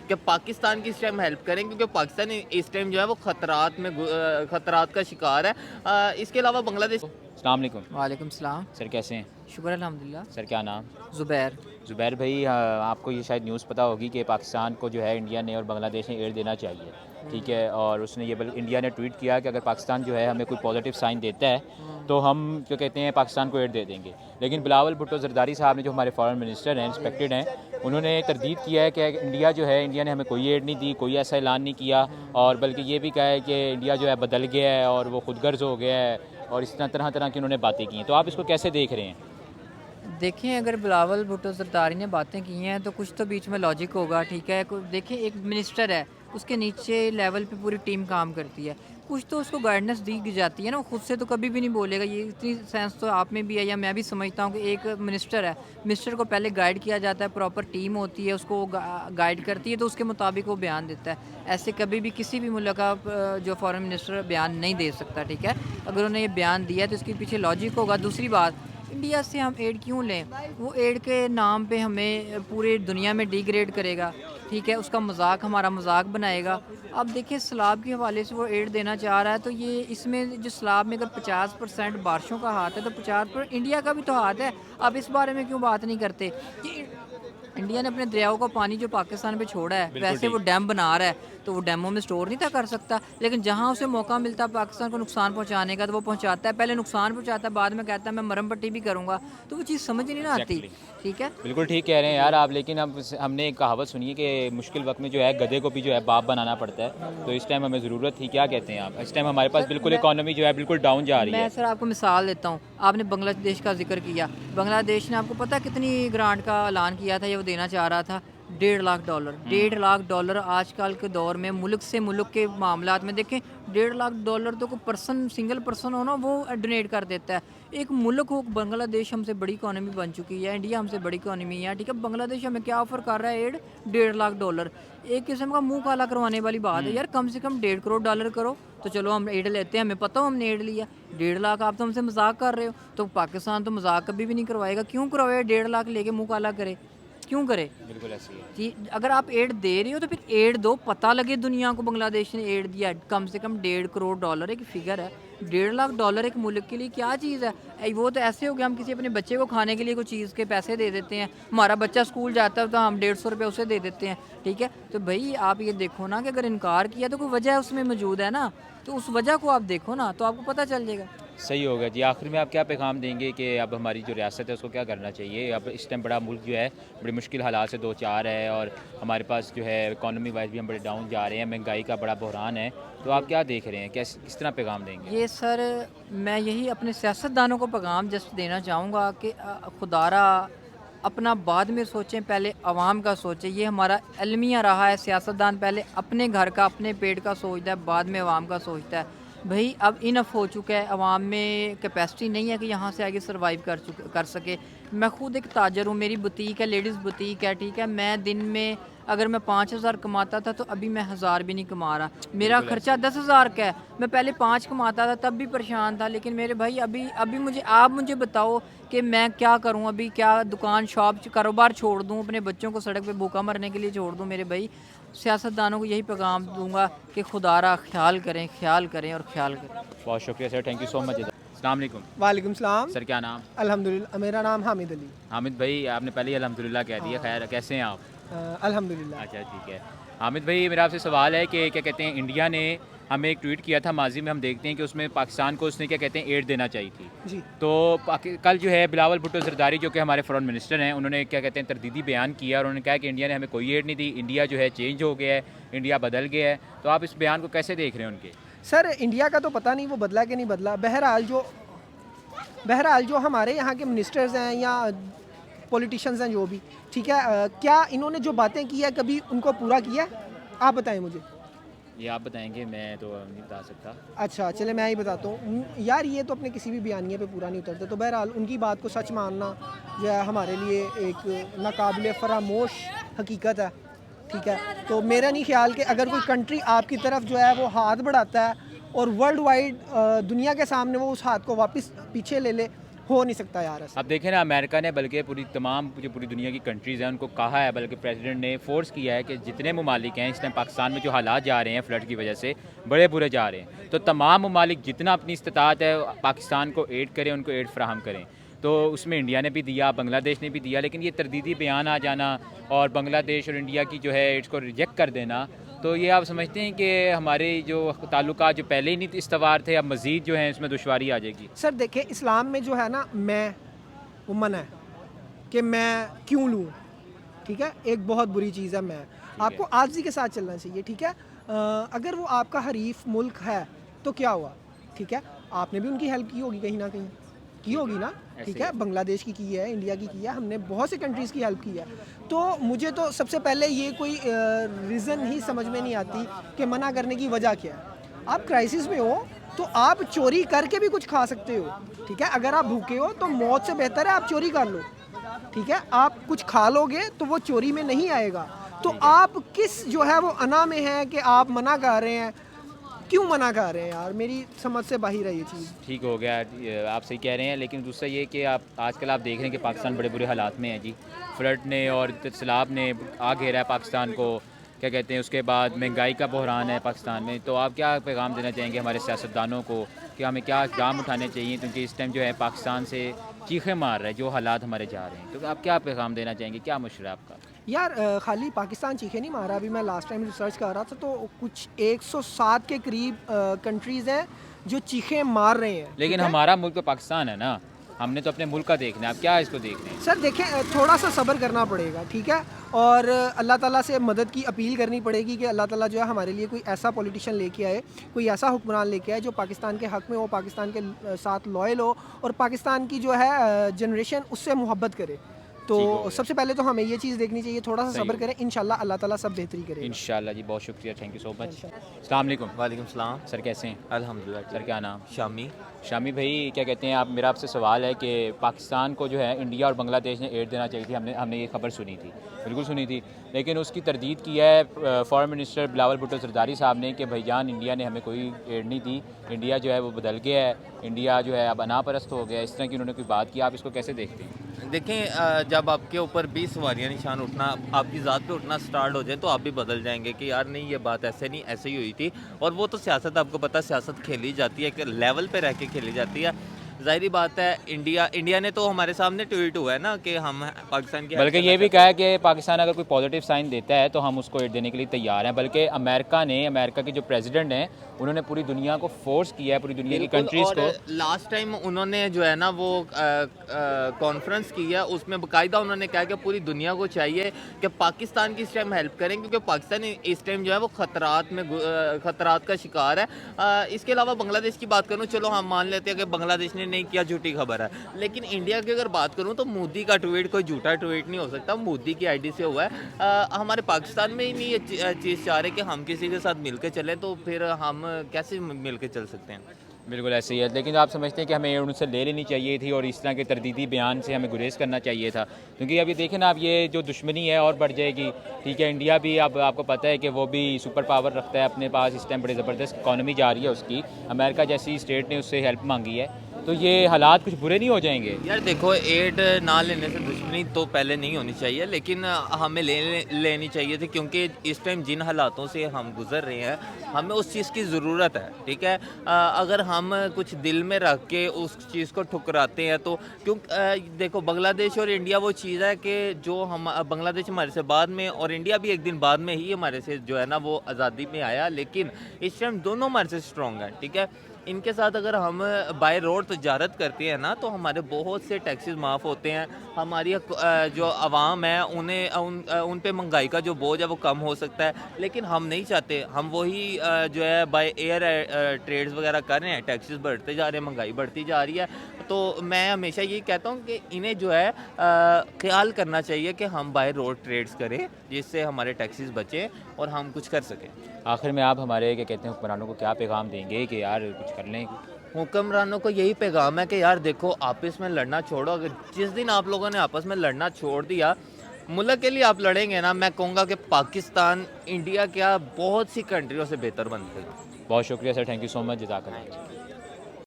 कि पाकिस्तान की इस टाइम हेल्प करें, क्योंकि पाकिस्तान इस टाइम जो है वो खतरात का शिकार है। इसके अलावा बांग्लादेश। अस्सलाम वालेकुम। वालेकुम सलाम। सर कैसे हैं? शुक्र अल्हम्दुलिल्लाह। सर क्या नाम? ज़ुबैर। ज़ुबैर भाई, आपको ये शायद न्यूज़ पता होगी कि पाकिस्तान को जो है इंडिया ने और बांग्लादेश ने एड देना चाहिए, ठीक है? और उसने ये इंडिया ने ट्वीट किया कि अगर पाकिस्तान जो है हमें कोई पॉजिटिव साइन देता है तो हम क्या कहते हैं पाकिस्तान को एड दे देंगे। लेकिन बिलावल भुट्टो ज़रदारी साहब ने, जो हमारे फॉरेन मिनिस्टर हैं, रिस्पेक्टेड हैं, उन्होंने तरदीद किया है कि इंडिया जो है, इंडिया ने हमें कोई एड नहीं दी, कोई ऐसा ऐलान नहीं किया, और बल्कि ये भी कहा है कि इंडिया जो है बदल गया है और वो खुदगर्ज हो गया है, और इस तरह तरह की उन्होंने बातें की हैं। तो आप इसको कैसे देख रहे हैं? देखें, अगर बिलावल भुट्टो ज़रदारी ने बातें की हैं तो कुछ तो बीच में लॉजिक होगा, ठीक है? देखें, एक मिनिस्टर है, उसके नीचे लेवल पे पूरी टीम काम करती है, कुछ तो उसको गाइडेंस दी जाती है ना। वो खुद से तो कभी भी नहीं बोलेगा। ये इतनी सेंस तो आप में भी है, या मैं भी समझता हूँ कि एक मिनिस्टर है, मिनिस्टर को पहले गाइड किया जाता है, प्रॉपर टीम होती है, उसको गाइड करती है, तो उसके मुताबिक वो बयान देता है। ऐसे कभी भी किसी भी मुल्क का जो फॉरेन मिनिस्टर बयान नहीं दे सकता, ठीक है? अगर उन्होंने ये बयान दिया है तो इसके पीछे लॉजिक होगा। दूसरी बात, इंडिया से हम एड क्यों लें? वो एड के नाम पे हमें पूरी दुनिया में डिग्रेड करेगा, ठीक है? उसका मजाक, हमारा मजाक बनाएगा। अब देखिए, सैलाब के हवाले से वो एड देना चाह रहा है, तो ये इसमें जो सैलाब में अगर 50% बारिशों का हाथ है तो 50% इंडिया का भी तो हाथ है। अब इस बारे में क्यों बात नहीं करते कि इंडिया ने अपने दरियाओं का पानी जो पाकिस्तान पे छोड़ा है, बिल्कुल वैसे वो ठीक। डैम बना रहा है, तो वो डैमों में स्टोर नहीं था कर सकता। लेकिन जहाँ उसे मौका मिलता है पाकिस्तान को नुकसान पहुँचाने का, तो वो पहुँचाता है। पहले नुकसान पहुँचाता है, बाद में कहता है मैं मरहम पट्टी भी करूँगा। तो वो चीज़ समझ ही नहीं ना आती, एग्जैक्टली। ठीक है? बिल्कुल ठीक कह रहे हैं यार आप, लेकिन अब हमने एक कहावत सुनी है कि मुश्किल वक्त में जो है गधे को भी जो है बाप बनाना पड़ता है। तो इस टाइम हमें ज़रूरत थी, क्या कहते हैं आप? इस टाइम हमारे पास सर, बिल्कुल इकॉनमी जो है बिल्कुल डाउन जा रही मैं है। सर आपको मिसाल देता हूँ। आपने बांग्लादेश का जिक्र किया। बांग्लादेश ने, आपको पता है कितनी ग्रांट का ऐलान किया था? ये वो देना चाह रहा था $1.5 लाख। $1.5 लाख आजकल के दौर में मुल्क से मुल्क के मामलात में देखें, $1.5 लाख तो कोई पर्सन, सिंगल पर्सन हो ना, वो डोनेट कर देता है। एक मुल्क हो, बांग्लादेश हमसे बड़ी इकॉनमी बन चुकी है, इंडिया हमसे बड़ी इकॉनमी है, ठीक है? बांग्लादेश हमें क्या ऑफर कर रहा है? एड $1.5 लाख। एक किस्म का मुंह काला करवाने वाली बात है यार। कम से कम $1.5 करोड़ करो तो चलो हम एड लेते हैं, हमें पता हो हमने एड लिया। 1.5 लाख आप तो हमसे मजाक कर रहे हो। तो पाकिस्तान तो मजाक कभी भी नहीं करवाएगा। क्यों करवाए? 1.5 लाख लेके मुंह काला करे, क्यों करे बिल्कुल ऐसी है। जी? अगर आप एड दे रहे हो तो फिर एड दो, पता लगे दुनिया को बांग्लादेश ने एड दिया। कम से कम $1.5 करोड़ एक फिगर है। $1.5 लाख एक मुल्क के लिए क्या चीज़ है? वो तो ऐसे हो गया, हम किसी अपने बच्चे को खाने के लिए कोई चीज़ के पैसे दे देते हैं। हमारा बच्चा स्कूल जाता है तो हम ₹150 उसे दे देते हैं, ठीक है? तो भाई आप ये देखो ना कि अगर इनकार किया तो कोई वजह उसमें मौजूद है ना, तो उस वजह को आप देखो ना, तो आपको पता चल जाएगा। सही होगा जी। आखिर में आप क्या पैगाम देंगे कि अब हमारी जो रियासत है उसको क्या करना चाहिए? अब इस टाइम बड़ा मुल्क जो है बड़ी मुश्किल हालात से दो चार है, और हमारे पास जो है इकॉनमी वाइज भी हम बड़े डाउन जा रहे हैं, महंगाई का बड़ा बहरान है। तो आप क्या देख रहे हैं, किस तरह पैगाम देंगे? ये सर, मैं यही अपने सियासतदानों को पैगाम जस्ट देना चाहूँगा कि खुदारा अपना बाद में सोचें, पहले अवाम का सोचें। ये हमारा अलमिया रहा है, सियासतदान पहले अपने घर का, अपने पेट का सोचता है, बाद में अवाम का सोचता है। भाई अब इनफ हो चुका है, अवाम में कैपेसिटी नहीं है कि यहाँ से आगे सर्वाइव कर सके। मैं खुद एक ताजर हूँ, मेरी बुटीक है, लेडीज़ बुटीक है, ठीक है? मैं दिन में अगर मैं 5,000 कमाता था तो अभी मैं 1,000 भी नहीं कमा रहा। मेरा बिल्कुल खर्चा ऐसी है। 10,000 का है। मैं पहले 5 कमाता था तब भी परेशान था, लेकिन मेरे भाई अभी अभी मुझे, आप मुझे बताओ कि मैं क्या करूं? अभी क्या दुकान, शॉप, कारोबार छोड़ दूं? अपने बच्चों को सड़क पे भूखा मरने के लिए छोड़ दूं? मेरे भाई, सियासतदानों को यही पैगाम दूंगा कि खुदारा ख्याल करें, ख्याल करें और ख्याल करें। बहुत शुक्रिया sir, thank you so much. अस्सलाम वालेकुम। वालेकुम सलाम। सर क्या नाम? अल्हम्दुलिल्लाह, मेरा नाम हामिद अली। हामिद भाई, आपने पहले ही अल्हम्दुलिल्लाह कह दिया। हाँ। खैर कैसे हैं आप? अल्हम्दुलिल्लाह। अच्छा ठीक है। हामिद भाई, मेरा आपसे सवाल है कि क्या कहते हैं, इंडिया ने हमें एक ट्वीट किया था माजी में, हम देखते हैं कि उसमें पाकिस्तान को उसने क्या कहते हैं एड देना चाहिए थी। जी। तो कल जो है बिलावल भुट्टो ज़रदारी, जो कि हमारे फॉरेन मिनिस्टर हैं, उन्होंने क्या कहते हैं तरदीदी बयान किया, और उन्होंने कहा कि इंडिया ने हमें कोई एड नहीं दी, इंडिया जो है चेंज हो गया है, इंडिया बदल गया है। तो आप इस बयान को कैसे देख रहे हैं उनके? सर, इंडिया का तो पता नहीं वो बदला कि नहीं बदला। बहरहाल जो हमारे यहाँ के मिनिस्टर्स हैं या पॉलिटिशियंस हैं जो भी, ठीक है, क्या इन्होंने जो बातें की है कभी उनको पूरा किया है? आप बताएं मुझे। ये आप बताएंगे, मैं तो नहीं बता सकता। अच्छा चले, मैं ही बताता हूँ यार। ये तो अपने किसी भी बयानिए पे पूरा नहीं उतरते। तो बहरहाल उनकी बात को सच मानना जो है हमारे लिए एक नाकाबिले फरामोश हकीकत है, ठीक है? तो मेरा नहीं ख्याल कि अगर कोई कंट्री आपकी तरफ जो है वो हाथ बढ़ाता है और वर्ल्ड वाइड दुनिया के सामने वो उस हाथ को वापस पीछे ले ले, हो नहीं सकता यार ऐसा। अब देखें ना, अमेरिका ने बल्कि पूरी दुनिया की कंट्रीज़ हैं उनको कहा है, बल्कि प्रेसिडेंट ने फोर्स किया है कि जितने ममालिक हैं इस टाइम पाकिस्तान में जो हालात जा रहे हैं फ्लड की वजह से बड़े बुरे जा रहे हैं, तो तमाम ममालिक जितना अपनी इस्तात है पाकिस्तान को एड करें, उनको एड फ्राहम करें। तो उसमें इंडिया ने भी दिया, बांग्लादेश ने भी दिया, लेकिन ये तरदीदी बयान आ जाना और बांग्लादेश और इंडिया की जो है इसको रिजेक्ट कर देना, तो ये आप समझते हैं कि हमारे जो ताल्लुकात जो पहले ही नहीं इस्तवार थे अब मज़ीद जो है इसमें दुश्वारी आ जाएगी? सर देखिए, इस्लाम में जो है ना, मैं वो मना है कि मैं क्यों लूँ, ठीक है, एक बहुत बुरी चीज़ है। मैं आपको आज़ी के साथ चलना चाहिए, ठीक है। अगर वो आपका हरीफ मुल्क है तो क्या हुआ, ठीक है, आपने भी उनकी हेल्प की होगी कहीं ना कहीं, की होगी ना, ठीक है। बांग्लादेश की है, इंडिया की है, हमने बहुत से कंट्रीज़ की हेल्प की है। तो मुझे तो सबसे पहले ये कोई रीज़न ही समझ में नहीं आती कि मना करने की वजह क्या है। आप क्राइसिस में हो तो आप चोरी करके भी कुछ खा सकते हो, ठीक है। अगर आप भूखे हो तो मौत से बेहतर है आप चोरी कर लो, ठीक है। आप कुछ खा लोगे तो वो चोरी में नहीं आएगा। तो आप किस जो है वो अना में है कि आप मना कर रहे हैं, क्यों मना कर रहे हैं यार, मेरी समझ से बाहर है ये चीज़। ठीक हो गया, आप सही कह रहे हैं, लेकिन दूसरा ये कि आप आजकल आप देख रहे हैं कि पाकिस्तान बड़े बुरे हालात में है जी। फ्लड ने और सैलाब ने आ घेरा है पाकिस्तान को, क्या कहते हैं, उसके बाद महंगाई का बहरान है पाकिस्तान में। तो आप क्या पैगाम देना चाहेंगे हमारे सियासतदानों को कि हमें क्या इक़दाम उठाने चाहिए, क्योंकि इस टाइम जो है पाकिस्तान से चीखे मार रहा है जो हालात हमारे जा रहे हैं, तो आप क्या पैगाम देना चाहेंगे, क्या मशवरा है आपका? यार खाली पाकिस्तान चीखे नहीं मारा। अभी मैं लास्ट टाइम रिसर्च कर रहा था तो कुछ 107 के करीब कंट्रीज़ हैं जो चीखे मार रहे हैं, लेकिन ठीक है? हमारा मुल्क तो पाकिस्तान है ना, हमने तो अपने मुल्क का देखना है, आप क्या इसको देख रहे हैं? सर देखें, थोड़ा सा सब्र करना पड़ेगा, ठीक है। और अल्लाह ताला से मदद की अपील करनी पड़ेगी कि अल्लाह ताला जो है हमारे लिए कोई ऐसा पॉलिटिशियन लेके आए, कोई ऐसा हुक्मरान लेके आए जो पाकिस्तान के हक़ में हो, पाकिस्तान के साथ लॉयल हो और पाकिस्तान की जो है जनरेशन उससे मोहब्बत करे। तो सबसे पहले तो हमें ये चीज़ देखनी चाहिए, थोड़ा सा सब्र करें, इंशाल्लाह अल्लाह ताला सब बेहतरी करेगा। इंशाल्लाह जी, बहुत शुक्रिया, थैंक यू सो मच। अस्सलाम वालेकुम। वालेकुम सलाम। सर कैसे हैं? अल्हम्दुलिल्लाह। सर क्या नाम? शामी। शामी भाई, क्या कहते हैं आप, मेरा आपसे सवाल है कि पाकिस्तान को जो है इंडिया और बांग्लादेश ने एड देना चाहिए थी, हमने ये खबर सुनी थी, बिल्कुल सुनी थी, लेकिन उसकी तरदीद की है फॉरेन मिनिस्टर बिलावल भुट्टो जरदारी साहब ने कि भाईजान इंडिया ने हमें कोई एड नहीं दी, इंडिया जो है वो बदल गया है, इंडिया जो है अब अनापरस्त हो गया, इस तरह की उन्होंने कोई बात की। आप इसको कैसे देखते हैं? देखें, जब आपके ऊपर 20 सवारियाँ निशान उठना, आपकी ज़ात पे उठना स्टार्ट हो जाए तो आप भी बदल जाएंगे कि यार नहीं, ये बात ऐसे नहीं, ऐसे ही हुई थी। और वो तो सियासत, आपको पता है, सियासत खेली जाती है, एक लेवल पे रह के खेली जाती है। ज़ाहिरी बात है, इंडिया ने तो हमारे सामने ट्वीट हुआ है ना कि हम पाकिस्तान की, बल्कि ये भी कहा है कि पाकिस्तान अगर कोई पॉजिटिव साइन देता है तो हम उसको एड देने के लिए तैयार हैं। बल्कि अमेरिका के जो प्रेसिडेंट हैं उन्होंने पूरी दुनिया को फोर्स किया है, पूरी दुनिया की कंट्रीज़ को। लास्ट टाइम उन्होंने जो है ना वो कॉन्फ्रेंस की है, उसमें बाकायदा उन्होंने कहा कि पूरी दुनिया को चाहिए कि पाकिस्तान की इस टाइम हेल्प करें, क्योंकि पाकिस्तान इस टाइम जो है वो ख़तरात का शिकार है। इसके अलावा बांग्लादेश की बात करूँ, चलो हम मान लेते हैं कि बांग्लादेश ने नहीं किया, झूठी खबर है, लेकिन इंडिया की अगर बात करूँ तो मोदी का ट्वीट कोई झूठा ट्वीट नहीं हो सकता, मोदी की आईडी से हुआ है। हमारे पाकिस्तान में ही नहीं ये चीज़ चाह रहे कि हम किसी के साथ मिलकर चलें, तो फिर हम कैसे मिलकर चल सकते हैं? बिल्कुल ऐसे ही है, लेकिन आप समझते हैं कि हमें उनसे ले लेनी चाहिए थी और इस तरह के तरदीदी बयान से हमें गुरेज करना चाहिए था, क्योंकि अब ये देखें ना, अब ये जो दुश्मनी है और बढ़ जाएगी, ठीक है। इंडिया भी अब आपको पता है कि वो भी सुपर पावर रखता है अपने पास, इस टाइम बड़ी ज़बरदस्त इकॉनमी जा रही है उसकी, अमेरिका जैसी स्टेट ने उससे हेल्प मांगी है, तो ये हालात कुछ बुरे नहीं हो जाएंगे? यार देखो, एड ना लेने से दुश्मनी तो पहले नहीं होनी चाहिए, लेकिन हमें लेनी चाहिए थी, क्योंकि इस टाइम जिन हालातों से हम गुजर रहे हैं हमें उस चीज़ की ज़रूरत है, ठीक है। अगर हम कुछ दिल में रख के उस चीज़ को ठुकराते हैं तो देखो, बांग्लादेश और इंडिया वो चीज़ है कि जो हम, बांग्लादेश हमारे से बाद में और इंडिया भी एक दिन बाद में ही हमारे से जो है ना वो आज़ादी में आया, लेकिन इस टाइम दोनों हमारे से स्ट्रॉन्ग हैं, ठीक है। इनके साथ अगर हम बाय रोड तजारत करते हैं ना तो हमारे बहुत से टैक्सेस माफ़ होते हैं, हमारी जो आवाम है उन पे महंगाई का जो बोझ है वो कम हो सकता है, लेकिन हम नहीं चाहते। हम वही जो है बाय एयर ट्रेड्स वगैरह कर रहे हैं, टैक्सेस बढ़ते जा रहे हैं, महंगाई बढ़ती जा रही है। तो मैं हमेशा यही कहता हूँ कि इन्हें जो है ख्याल करना चाहिए कि हम बाय रोड ट्रेड्स करें, जिससे हमारे टैक्सेस बचें और हम कुछ कर सकें। आखिर में आप हमारे, क्या कहते हैं, हुक्मरानों को क्या पैगाम देंगे कि यार कुछ कर लें? हुक्मरानों को यही पैगाम है कि यार देखो, आपस में लड़ना छोड़ो। अगर जिस दिन आप लोगों ने आपस में लड़ना छोड़ दिया, मुल्क के लिए आप लड़ेंगे ना, मैं कहूँगा कि पाकिस्तान इंडिया क्या बहुत सी कंट्रियों से बेहतर बन जाएगा। बहुत शुक्रिया sir, thank you so much, जज़ाकल्लाह।